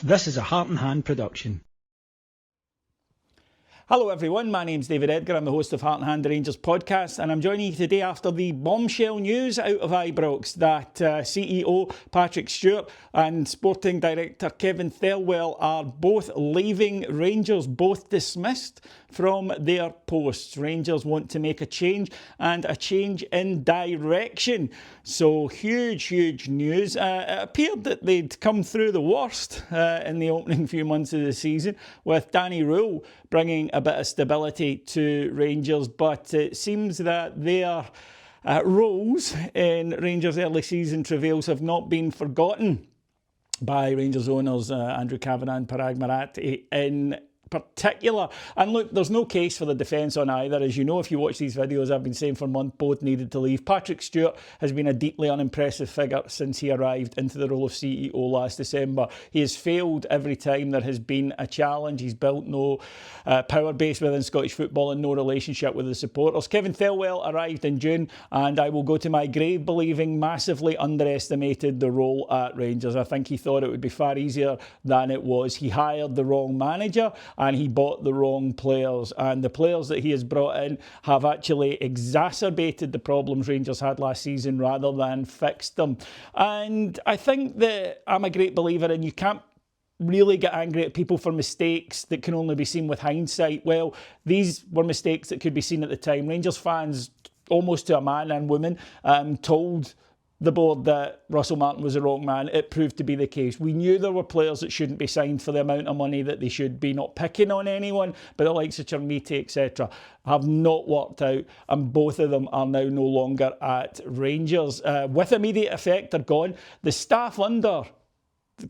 This is a Heart and Hand production. Hello everyone, my name's David Edgar, I'm the host of Heart and Hand, the Rangers podcast, and I'm joining you today after the bombshell news out of Ibrox that CEO Patrick Stewart and Sporting Director Kevin Thelwell are both leaving Rangers, both dismissed from their posts. Rangers want to make a change, and a change in direction. So huge news. It appeared that they'd come through the worst in the opening few months of the season, with Danny Rule bringing a bit of stability to Rangers, but it seems that their roles in Rangers' early season travails have not been forgotten by Rangers owners Andrew Kavanagh and Parag Marathi in particular. And look, there's no case for the defence on either. As you know, if you watch these videos, I've been saying for months both needed to leave. Patrick Stewart has been a deeply unimpressive figure since he arrived into the role of CEO last December. He has failed every time there has been a challenge. He's built no power base within Scottish football and no relationship with the supporters. Kevin Thelwell arrived in June, and I will go to my grave believing massively underestimated the role at Rangers. I think he thought it would be far easier than it was. He hired the wrong manager and he bought the wrong players, and the players that he has brought in have actually exacerbated the problems Rangers had last season rather than fixed them. And I think that I'm a great believer in you can't really get angry at people for mistakes that can only be seen with hindsight. Well, these were mistakes that could be seen at the time. Rangers fans, almost to a man and woman, told the board that Russell Martin was the wrong man. It proved to be the case. We knew there were players that shouldn't be signed for the amount of money that they should be, not picking on anyone, but the likes of Chermiti, etc., have not worked out, and both of them are now no longer at Rangers. With immediate effect, they're gone. The staff under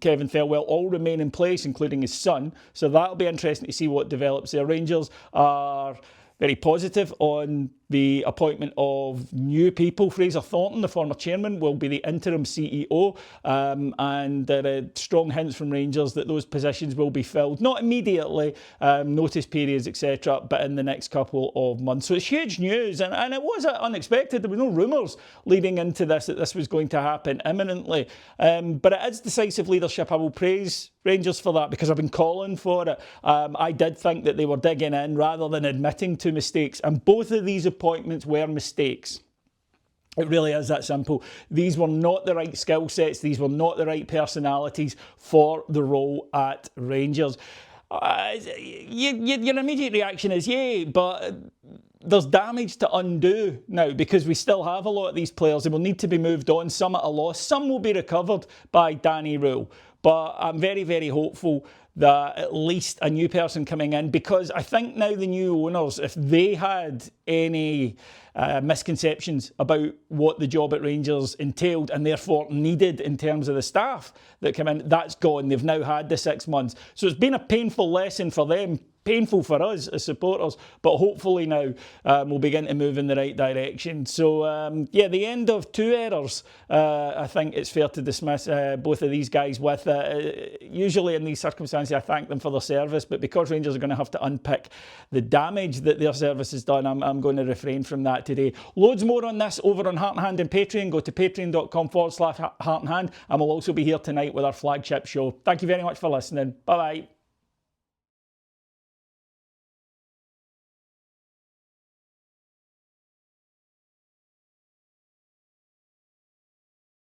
Kevin Thelwell all remain in place, including his son, so that'll be interesting to see what develops there. Rangers are very positive on the appointment of new people. Fraser Thornton, the former chairman, will be the interim CEO, and there are strong hints from Rangers that those positions will be filled, not immediately, notice periods, etc., but in the next couple of months. So it's huge news, and it was unexpected. There were no rumours leading into this that this was going to happen imminently, but it is decisive leadership. I will praise Rangers for that, because I've been calling for it. I did think that they were digging in rather than admitting to mistakes, and both of these appointments were mistakes. It really is that simple. These were not the right skill sets. These were not the right personalities for the role at Rangers. Your immediate reaction is, yay, but there's damage to undo now, because we still have a lot of these players. They will need to be moved on, some at a loss. Some will be recovered by Danny Rule. But I'm very hopeful that at least a new person coming in, because I think now the new owners, if they had any misconceptions about what the job at Rangers entailed and therefore needed in terms of the staff that come in, that's gone. They've now had the 6 months. So it's been a painful lesson for them, painful for us as supporters, but hopefully now we'll begin to move in the right direction. So yeah, the end of two errors, I think it's fair to dismiss both of these guys with. Usually in these circumstances I thank them for their service, but because Rangers are going to have to unpick the damage that their service has done, I'm going to refrain from that today. Loads more on this over on Heart and Hand and Patreon. Go to patreon.com/Heart and Hand, and we'll also be here tonight with our flagship show. Thank you very much for listening. Bye bye.